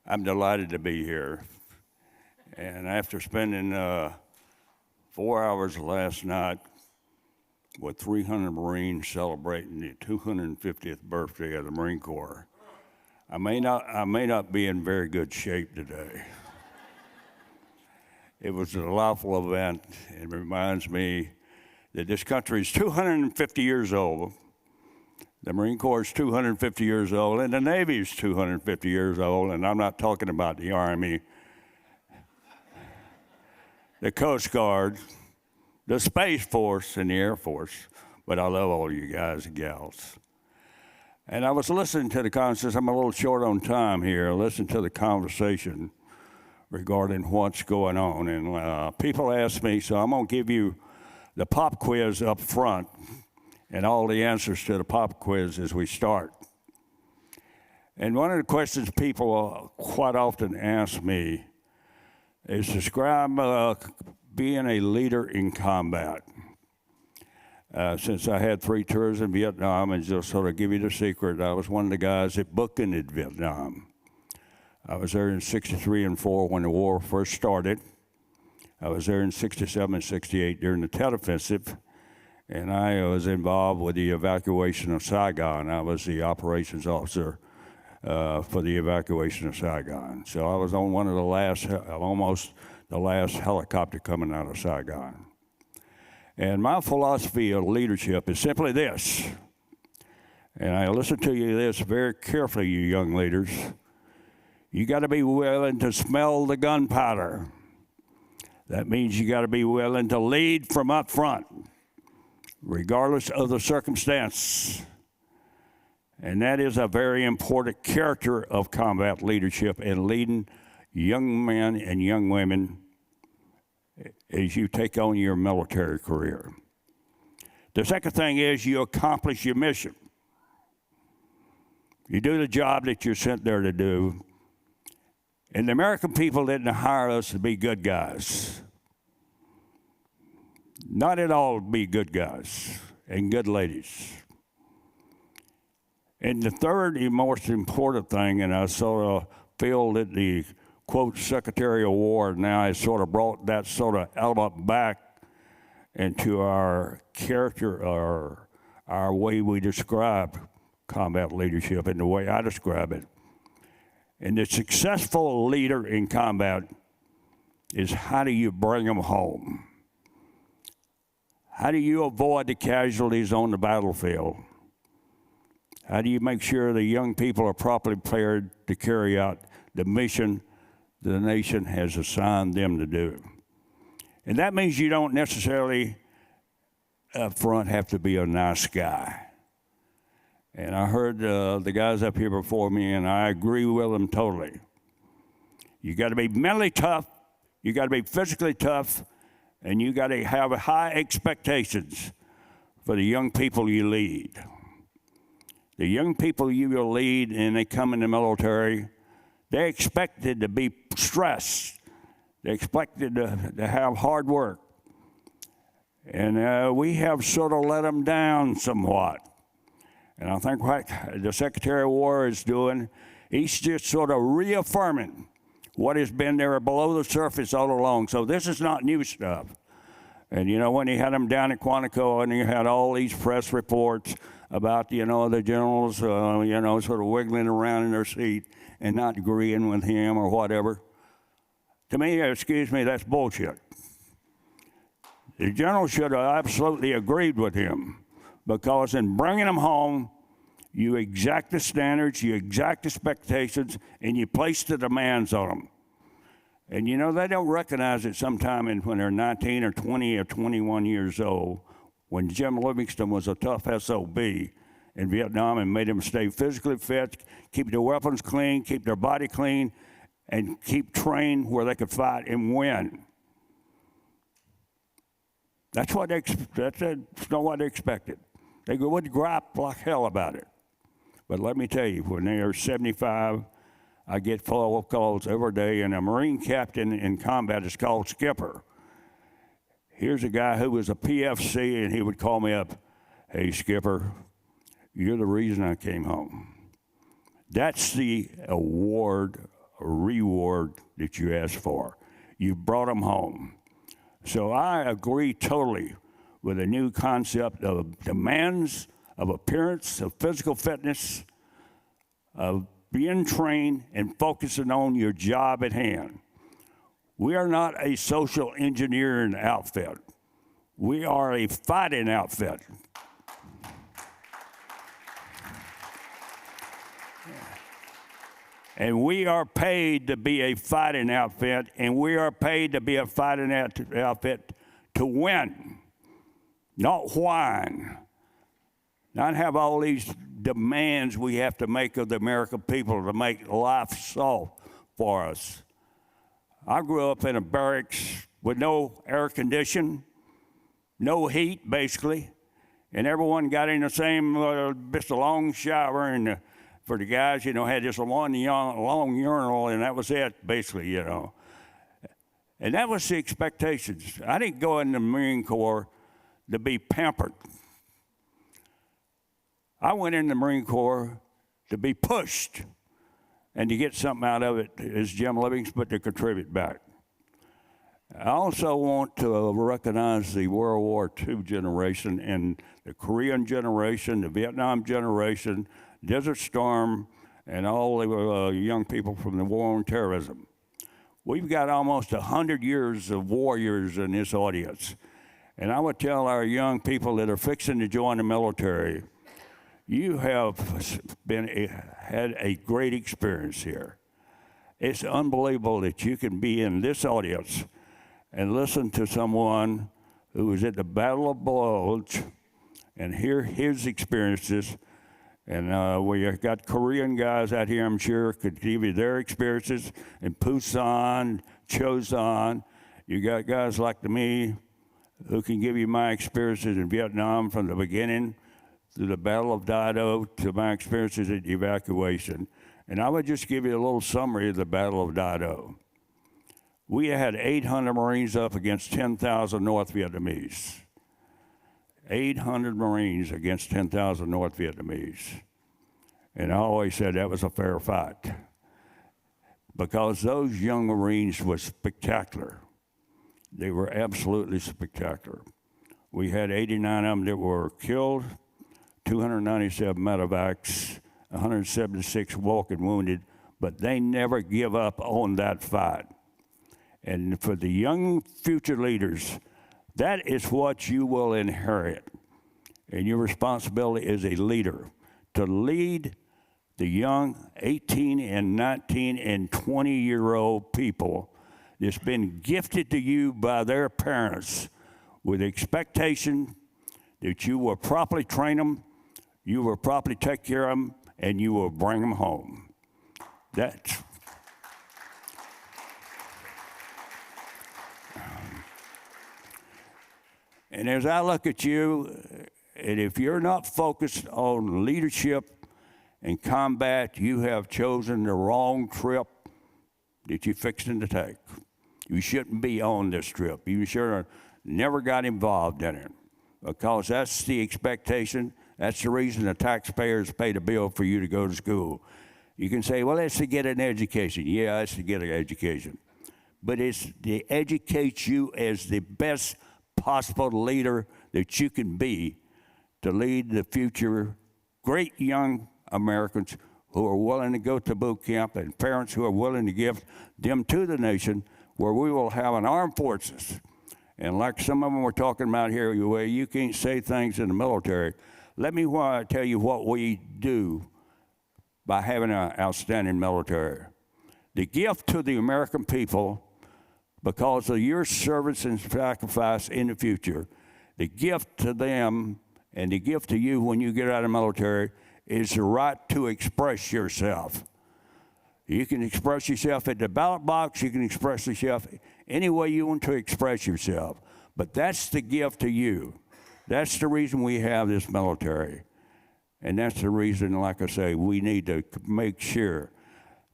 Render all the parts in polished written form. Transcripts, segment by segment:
I'm delighted to be here. And after spending 4 hours last night with 300 Marines celebrating the 250th birthday of the Marine Corps, I may not be in very good shape today. It was a delightful event. It reminds me that this country is 250 years old. The Marine Corps is 250 years old, and the Navy is 250 years old, and I'm not talking about the Army, the Coast Guard, the Space Force, and the Air Force, but I love all you guys and gals. And I was listening to the conversation. I'm a little short on time here. Listen to the conversation regarding what's going on. And people ask me, so I'm going to give you the pop quiz up front and all the answers to the pop quiz as we start. And one of the questions people quite often ask me is describe being a leader in combat. Since I had 3 tours in Vietnam, and just sort of give you the secret, I was one of the guys that bookended Vietnam. I was there in 63 and 4 when the war first started. I was there in 67 and 68 during the Tet Offensive, and I was involved with the evacuation of Saigon. I was the operations officer for the evacuation of Saigon. So I was on one of the last, almost the last helicopter coming out of Saigon. And my philosophy of leadership is simply this, and I listen to you this very carefully, you young leaders. You got to be willing to smell the gunpowder. That means you got to be willing to lead from up front, regardless of the circumstance. And that is a very important character of combat leadership and leading young men and young women as you take on your military career. The second thing is you accomplish your mission. You do the job that you're sent there to do. And the American people didn't hire us to be good guys. Not at all to be good guys and good ladies. And the third and most important thing, and I sort of feel that the, quote, Secretary of War now has sort of brought that sort of element back into our character or our way we describe combat leadership and the way I describe it. And the successful leader in combat is how do you bring them home? How do you avoid the casualties on the battlefield? How do you make sure the young people are properly prepared to carry out the mission the nation has assigned them to do? And that means you don't necessarily up front have to be a nice guy. And I heard the guys up here before me, and I agree with them totally. You got to be mentally tough, you got to be physically tough, and you got to have high expectations for the young people you lead. The young people you will lead and they come in the military, they're expected to be stressed. They're expected to have hard work. And we have sort of let them down somewhat. And I think what the Secretary of War is doing, he's just sort of reaffirming what has been there below the surface all along. So this is not new stuff. And, you know, when he had them down at Quantico and he had all these press reports about, you know, the generals, you know, sort of wiggling around in their seat and not agreeing with him or whatever. To me, excuse me, that's bullshit. The general should have absolutely agreed with him, because in bringing them home, you exact the standards, you exact expectations, and you place the demands on them. And, you know, they don't recognize it sometime when they're 19 or 20 or 21 years old, when Jim Livingston was a tough SOB in Vietnam and made them stay physically fit, keep their weapons clean, keep their body clean, and keep trained where they could fight and win. That's not what they expected. They would gripe like hell about it. But let me tell you, when they are 75, I get phone calls every day, and a Marine captain in combat is called skipper. Here's a guy who was a PFC, and he would call me up, "Hey, skipper, you're the reason I came home." That's the award a reward that you asked for. You brought them home. So I agree totally with the new concept of demands of appearance, of physical fitness, of being trained and focusing on your job at hand. We are not a social engineering outfit. We are a fighting outfit. And we are paid to be a fighting outfit, and we are paid to be a fighting outfit to win, not whine, not have all these demands we have to make of the American people to make life soft for us. I grew up in a barracks with no air conditioning, no heat, basically, and everyone got in the same, just a long shower, and for the guys, had just one long urinal, and that was it, basically, And that was the expectations. I didn't go in the Marine Corps to be pampered. I went in the Marine Corps to be pushed and to get something out of it, as Jim Livingston, but to contribute back. I also want to recognize the World War II generation and the Korean generation, the Vietnam generation, Desert Storm, and all the young people from the war on terrorism. We've got almost 100 years of warriors in this audience. And I would tell our young people that are fixing to join the military, you have had a great experience here. It's unbelievable that you can be in this audience and listen to someone who was at the Battle of Bulge and hear his experiences. And we got Korean guys out here, I'm sure, could give you their experiences in Busan, Chosun. You got guys like me who can give you my experiences in Vietnam from the beginning through the Battle of Dido to my experiences at evacuation. And I would just give you a little summary of the Battle of Dido. We had 800 Marines up against 10,000 North Vietnamese. 800 Marines against 10,000 North Vietnamese. And I always said that was a fair fight because those young Marines were spectacular. They were absolutely spectacular. We had 89 of them that were killed, 297 medevacs, 176 walking wounded, but they never give up on that fight. And for the young future leaders, that is what you will inherit. And your responsibility as a leader to lead the young 18 and 19 and 20-year-old people that's been gifted to you by their parents with expectation that you will properly train them, you will properly take care of them, and you will bring them home. That's and as I look at you, and if you're not focused on leadership and combat, you have chosen the wrong trip that you're fixing to take. You shouldn't be on this trip. You should have never got involved in it because that's the expectation. That's the reason the taxpayers pay the bill for you to go to school. You can say, well, that's to get an education. Yeah, that's to get an education. But it's to educate you as the best possible leader that you can be to lead the future great young Americans who are willing to go to boot camp and parents who are willing to give them to the nation where we will have an armed forces. And like some of them were talking about here, where you can't say things in the military. Let me tell you what we do by having an outstanding military. The gift to the American people, because of your service and sacrifice in the future, the gift to them and the gift to you when you get out of the military is the right to express yourself. You can express yourself at the ballot box. You can express yourself any way you want to express yourself. But that's the gift to you. That's the reason we have this military. And that's the reason, like I say, we need to make sure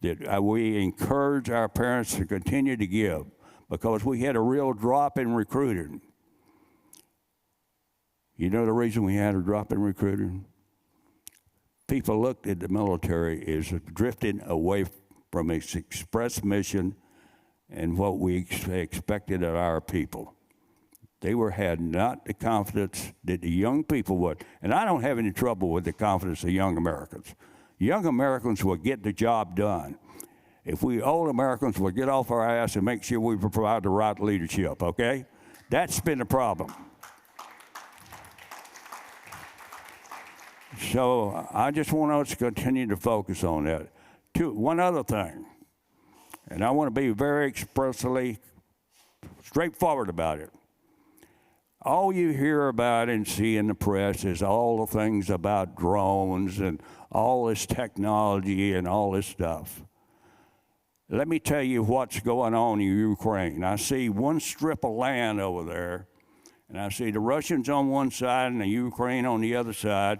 that we encourage our parents to continue to give, because we had a real drop in recruiting. You know the reason we had a drop in recruiting? People looked at the military as drifting away from its express mission and what we expected of our people. They had not the confidence that the young people would. And I don't have any trouble with the confidence of young Americans. Young Americans will get the job done. If we old Americans will get off our ass and make sure we provide the right leadership, okay? That's been the problem. So I just want us to continue to focus on that. One other thing, and I want to be very expressly straightforward about it. All you hear about and see in the press is all the things about drones and all this technology and all this stuff. Let me tell you what's going on in Ukraine. I see one strip of land over there, and I see the Russians on one side and the Ukraine on the other side,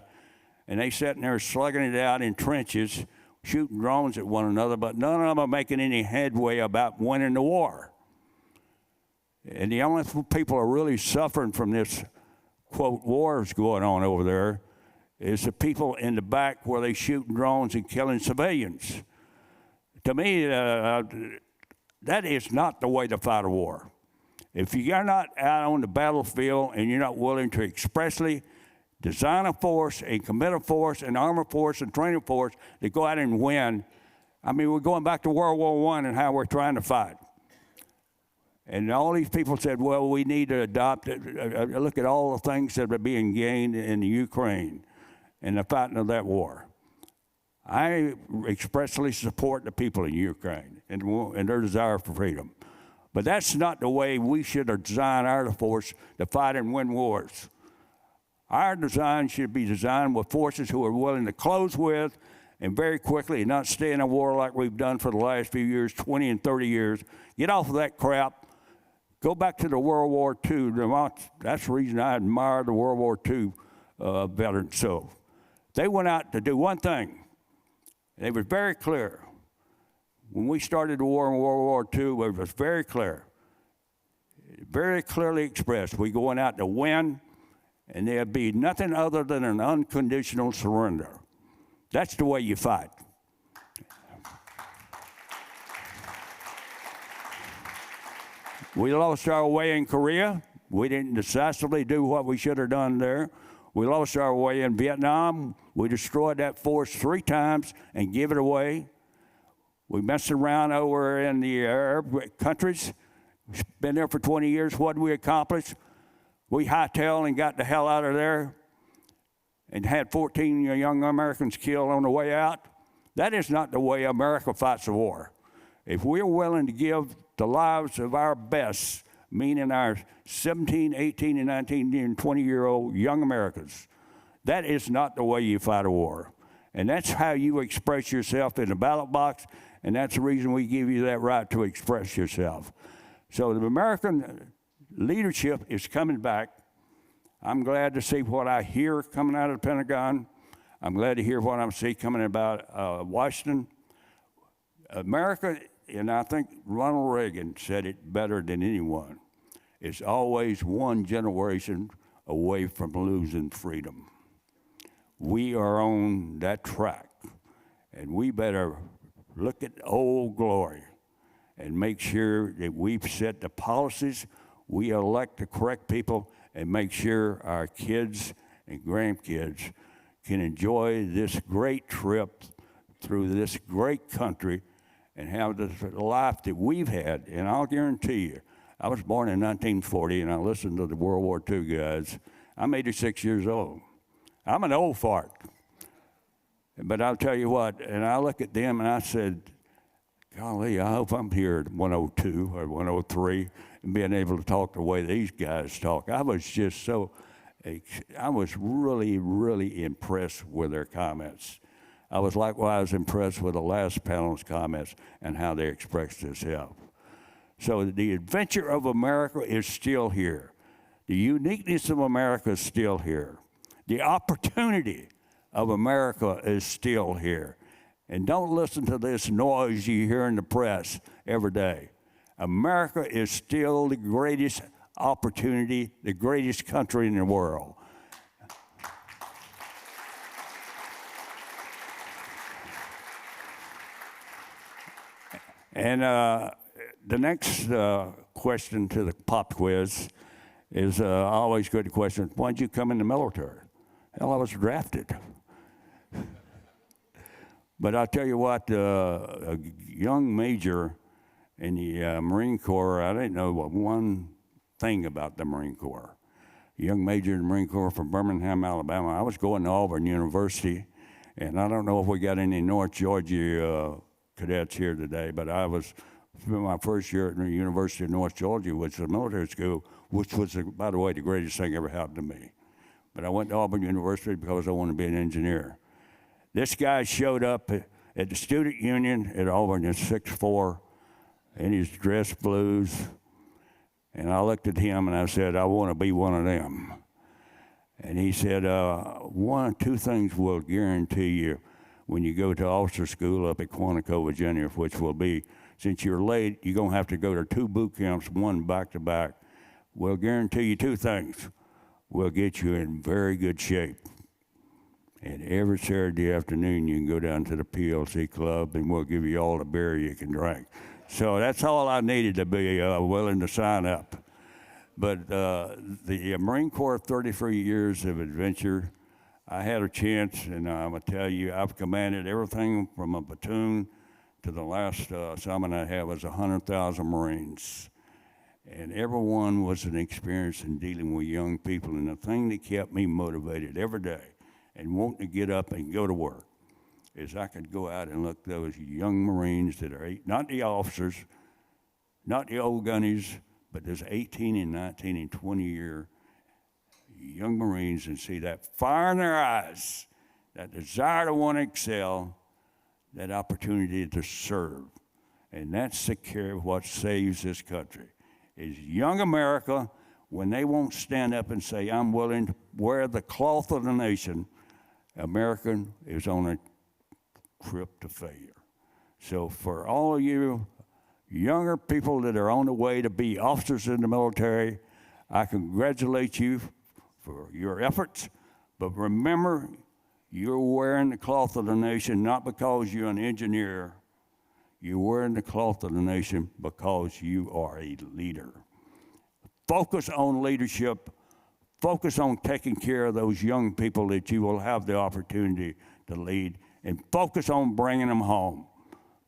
and they sitting there slugging it out in trenches, shooting drones at one another, but none of them are making any headway about winning the war. And the only people who are really suffering from this, quote, wars going on over there is the people in the back where they shooting drones and killing civilians. To me, that is not the way to fight a war. If you're not out on the battlefield and you're not willing to expressly design a force and commit a force and arm a force and train a force to go out and win, I mean, we're going back to World War I and how we're trying to fight. And all these people said, well, we need to adopt it. Look at all the things that are being gained in the Ukraine and the fighting of that war. I expressly support the people in Ukraine and their desire for freedom. But that's not the way we should design our force to fight and win wars. Our design should be designed with forces who are willing to close with and very quickly and not stay in a war like we've done for the last few years, 20 and 30 years. Get off of that crap. Go back to the World War II. That's the reason I admire the World War II veterans. So they went out to do one thing. They were very clear. When we started the war in World War II, it was very clear, very clearly expressed. We going out to win, and there'd be nothing other than an unconditional surrender. That's the way you fight. We lost our way in Korea. We didn't decisively do what we should have done there. We lost our way in Vietnam. We destroyed that force 3 times and gave it away. We messed around over in the Arab countries. We've been there for 20 years. What did we accomplish? We hightailed and got the hell out of there and had 14 young Americans killed on the way out. That is not the way America fights a war. If we're willing to give the lives of our best, meaning our 17, 18, and 19, and 20-year-old young Americans, that is not the way you fight a war. And that's how you express yourself in the ballot box, and that's the reason we give you that right to express yourself. So the American leadership is coming back. I'm glad to see what I hear coming out of the Pentagon. I'm glad to hear what I'm seeing coming about Washington. America, and I think Ronald Reagan said it better than anyone, is always one generation away from losing freedom. We are on that track, and we better look at Old Glory and make sure that we've set the policies, we elect the correct people, and make sure our kids and grandkids can enjoy this great trip through this great country and have the life that we've had. And I'll guarantee you, I was born in 1940, and I listened to the World War II guys. I'm 86 years old. I'm an old fart. But I'll tell you what, and I look at them and I said, golly, I hope I'm here at 102 or 103 and being able to talk the way these guys talk. I was just I was really, really impressed with their comments. I was likewise impressed with the last panel's comments and how they expressed themselves. So the adventure of America is still here. The uniqueness of America is still here. The opportunity of America is still here. And don't listen to this noise you hear in the press every day. America is still the greatest opportunity, the greatest country in the world. And the next question to the pop quiz is always good question. Why'd you come in the military? Hell, I was drafted. But I'll tell you what, a young major in the Marine Corps, I didn't know one thing about the Marine Corps. A young major in the Marine Corps from Birmingham, Alabama. I was going to Auburn University, and I don't know if we got any North Georgia cadets here today, but I was, my first year at the University of North Georgia, which was a military school, which was, by the way, the greatest thing ever happened to me. But I went to Auburn University because I wanted to be an engineer. This guy showed up at the student union at Auburn in 6'4", in his dress blues, and I looked at him and I said, I want to be one of them. And he said, two things will guarantee you when you go to officer school up at Quantico, Virginia, which will be, since you're late, you're going to have to go to 2 boot camps, one back to back. We'll guarantee you 2 things. We'll get you in very good shape. And every Saturday afternoon, you can go down to the PLC club, and we'll give you all the beer you can drink. So that's all I needed to be willing to sign up. But the Marine Corps, 33 years of adventure, I had a chance, and I'm going to tell you, I've commanded everything from a platoon to the last assignment I had was 100,000 Marines. And everyone was an experience in dealing with young people. And the thing that kept me motivated every day and wanting to get up and go to work is I could go out and look at those young Marines that are, not the officers, not the old gunnies, but those 18 and 19 and 20-year young Marines and see that fire in their eyes, that desire to want to excel, that opportunity to serve. And that's what saves this country, is young America, when they won't stand up and say, I'm willing to wear the cloth of the nation, American is on a trip to failure. So for all of you younger people that are on the way to be officers in the military, I congratulate you for your efforts, but remember, you're wearing the cloth of the nation not because you're an engineer. You're wearing the cloth of the nation because you are a leader. Focus on leadership. Focus on taking care of those young people that you will have the opportunity to lead, and focus on bringing them home,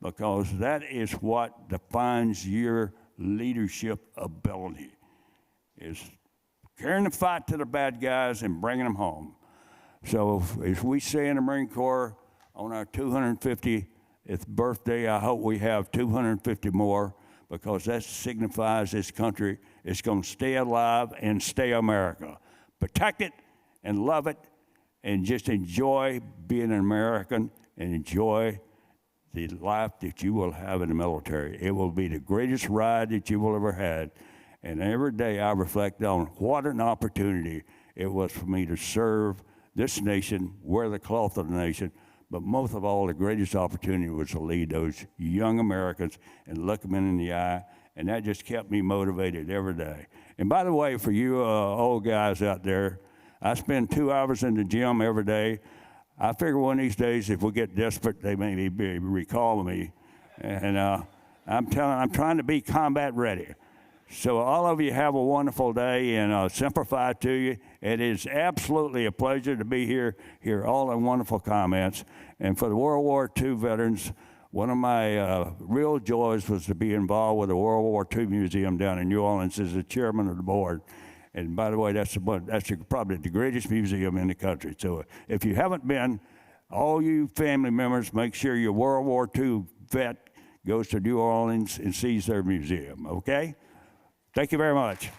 because that is what defines your leadership ability, is carrying the fight to the bad guys and bringing them home. So as we say in the Marine Corps, on our 250th birthday, I hope we have 250 more, because that signifies this country is going to stay alive and stay America. Protect it and love it, and just enjoy being an American and enjoy the life that you will have in the military. It will be the greatest ride that you will ever had. And every day I reflect on what an opportunity it was for me to serve this nation, wear the cloth of the nation, but most of all, the greatest opportunity was to lead those young Americans and look them in the eye, and that just kept me motivated every day. And by the way, for you old guys out there, I spend 2 hours in the gym every day. I figure one of these days, if we get desperate, they may recall me. And I'm trying to be combat ready. So all of you have a wonderful day, and Semper Fi to you. It is absolutely a pleasure to be here, hear all the wonderful comments. And for the World War II veterans, one of my real joys was to be involved with the World War II Museum down in New Orleans as the chairman of the board. And by the way, that's probably the greatest museum in the country. So if you haven't been, all you family members, make sure your World War II vet goes to New Orleans and sees their museum, okay? Thank you very much.